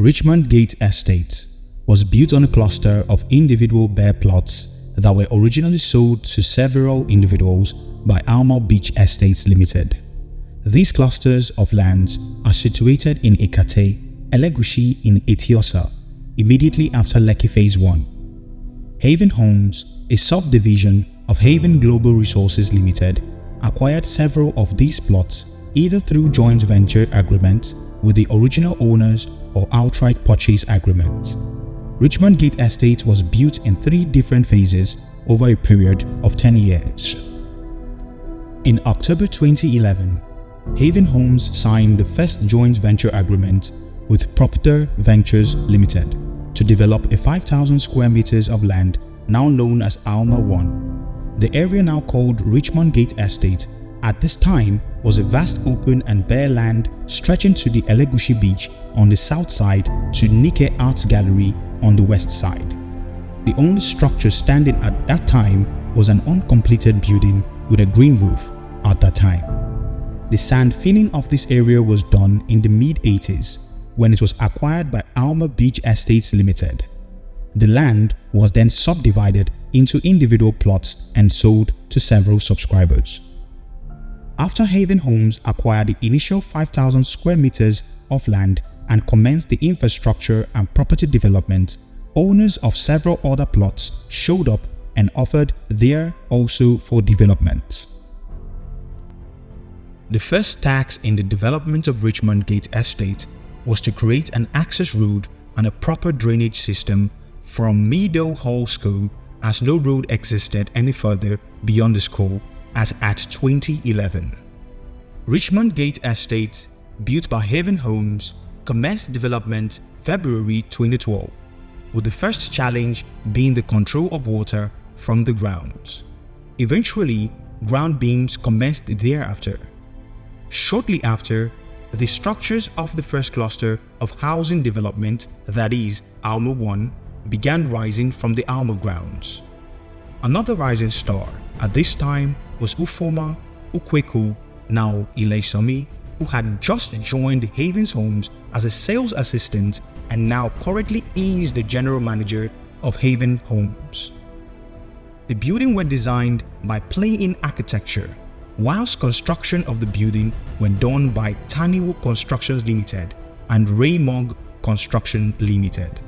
Richmond Gate Estate was built on a cluster of individual bare plots that were originally sold to several individuals by Alma Beach Estates Limited. These clusters of lands are situated in Ekate, Elegushi in Etiosa, immediately after Lekki Phase 1. Haven Homes, a subdivision of Haven Global Resources Limited, acquired several of these plots either through joint venture agreements with the original owners or outright purchase agreements. Richmond Gate Estate was built in 3 different phases over a period of 10 years. In October 2011, Haven Homes signed the first joint venture agreement with Propter Ventures Limited to develop a 5,000 square meters of land now known as Alma 1. The area now called Richmond Gate Estate at this time was a vast open and bare land stretching to the Elegushi Beach on the south side to Nike Arts Gallery on the west side. The only structure standing at that time was an uncompleted building with a green roof at that time. The sand filling of this area was done in the mid-80s when it was acquired by Alma Beach Estates Limited. The land was then subdivided into individual plots and sold to several subscribers. After Haven Homes acquired the initial 5,000 square meters of land and commenced the infrastructure and property development, owners of several other plots showed up and offered there also for development. The first task in the development of Richmond Gate Estate was to create an access road and a proper drainage system from Meadow Hall School, as no road existed any further beyond the school as at 2011. Richmond Gate Estate, built by Haven Homes, commenced development February 2012, with the first challenge being the control of water from the ground. Eventually, ground beams commenced thereafter. Shortly after, the structures of the first cluster of housing development, that is, Alma 1, began rising from the Alma grounds. Another rising star at this time was Ufoma Ukweku, now Ilesomi, who had just joined Haven's Homes as a sales assistant and now currently is the general manager of Haven Homes. The building were designed by Play-In Architecture, whilst construction of the building were done by Taniwo Constructions Limited and Raymog Construction Limited.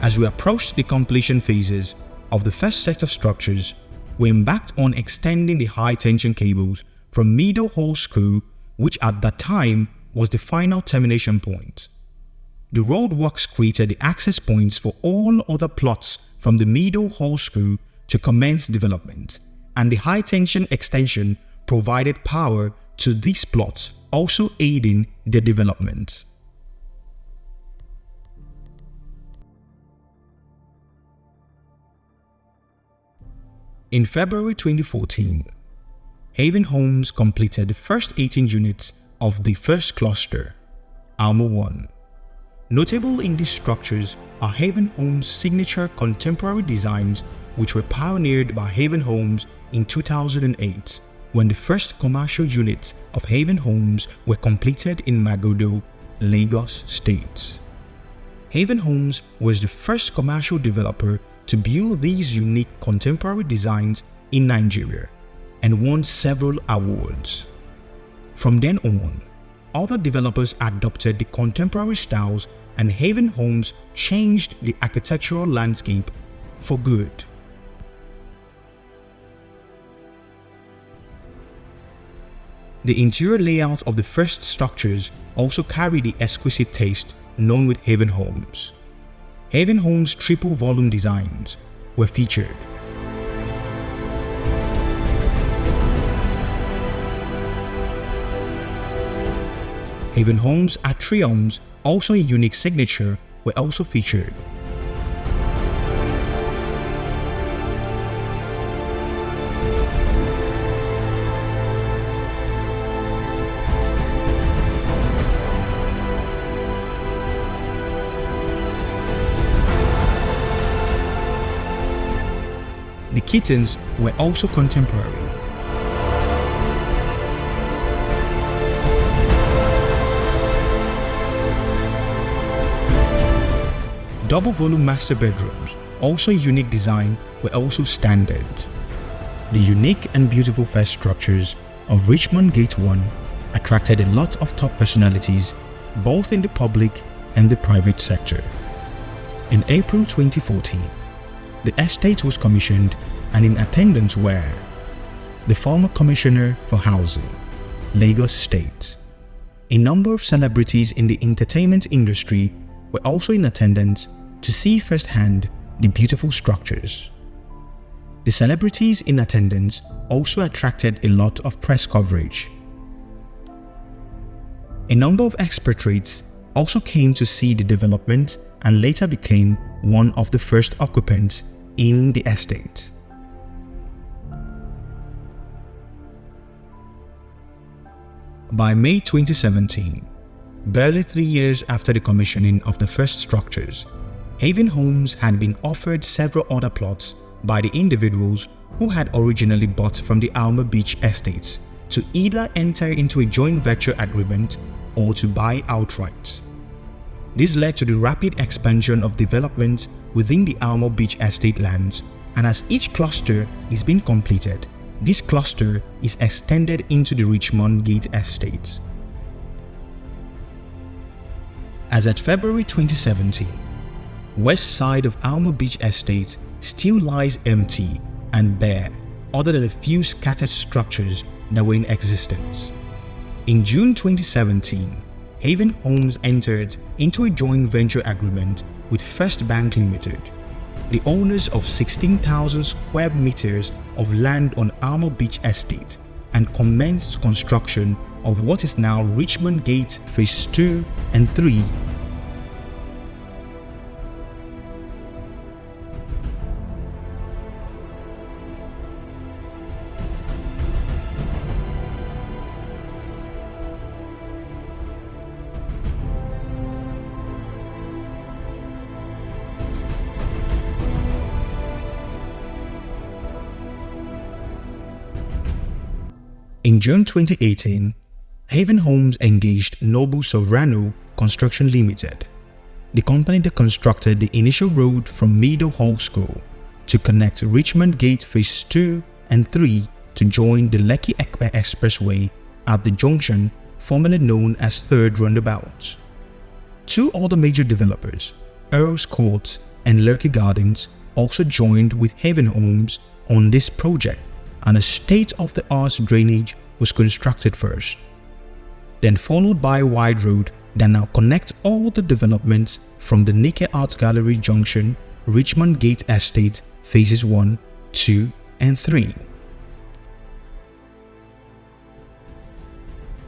As we approached the completion phases of the first set of structures, we embarked on extending the high-tension cables from Meadow Hall School, which at that time was the final termination point. The roadworks created the access points for all other plots from the Meadow Hall School to commence development, and the high-tension extension provided power to these plots, also aiding their development. In February 2014, Haven Homes completed the first 18 units of the first cluster, Alma 1. Notable in these structures are Haven Homes' signature contemporary designs, which were pioneered by Haven Homes in 2008, when the first commercial units of Haven Homes were completed in Magodo, Lagos State. Haven Homes was the first commercial developer to build these unique contemporary designs in Nigeria and won several awards. From then on, other developers adopted the contemporary styles, and Haven Homes changed the architectural landscape for good. The interior layout of the first structures also carried the exquisite taste known with Haven Homes. Haven Homes' triple volume designs were featured. Haven Homes' atriums, also a unique signature, were also featured. The kittens were also contemporary. double-volume master bedrooms, also a unique design, were also standard. The unique and beautiful first structures of Richmond Gate 1 attracted a lot of top personalities both in the public and the private sector. In April 2014, the estate was commissioned, and in attendance were the former Commissioner for Housing, Lagos State. A number of celebrities in the entertainment industry were also in attendance to see firsthand the beautiful structures. The celebrities in attendance also attracted a lot of press coverage. A number of expatriates also came to see the development and later became one of the first occupants in the estate. By May 2017, barely 3 years after the commissioning of the first structures, Haven Homes had been offered several other plots by the individuals who had originally bought from the Alma Beach estates to either enter into a joint venture agreement or to buy outright. This led to the rapid expansion of developments within the Alma Beach estate lands, and as each cluster is being completed, this cluster is extended into the Richmond Gate estate. As at February 2017, west side of Alma Beach estate still lies empty and bare, other than a few scattered structures that were in existence. In June 2017, Haven Homes entered into a joint venture agreement with First Bank Limited, the owners of 16,000 square meters of land on Alma Beach estate, and commenced construction of what is now Richmond Gate Phase 2 and 3. In June 2018, Haven Homes engaged Noble Sovrano Construction Limited, the company that constructed the initial road from Meadow Hall School to connect Richmond Gate Phase 2 and 3 to join the Lekki-Ekpe Expressway at the junction formerly known as Third Roundabout. Two other major developers, Earls Court and Lekki Gardens, also joined with Haven Homes on this project, and a state-of-the-art drainage was constructed first, then followed by a wide road that now connects all the developments from the Nike Art Gallery Junction, Richmond Gate Estate Phases 1, 2 and 3.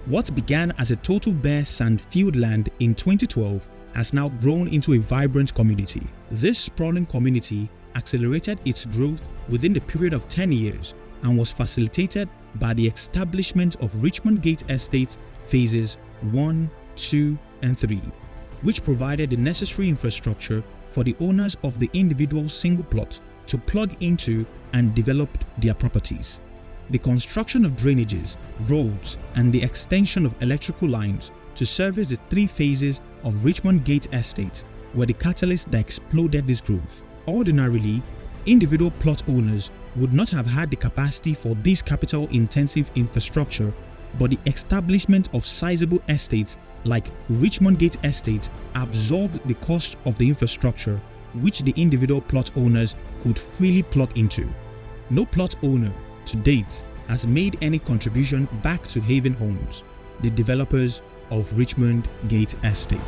What began as a total bare sand field land in 2012 has now grown into a vibrant community. This sprawling community accelerated its growth within the period of 10 years and was facilitated by the establishment of Richmond Gate Estate Phases 1, 2 and 3, which provided the necessary infrastructure for the owners of the individual single plot to plug into and develop their properties. The construction of drainages, roads and the extension of electrical lines to service the 3 phases of Richmond Gate Estate were the catalyst that exploded this growth. Ordinarily, individual plot owners would not have had the capacity for this capital-intensive infrastructure, but the establishment of sizable estates like Richmond Gate Estate absorbed the cost of the infrastructure, which the individual plot owners could freely plug into. No plot owner to date has made any contribution back to Haven Homes, the developers of Richmond Gate Estate.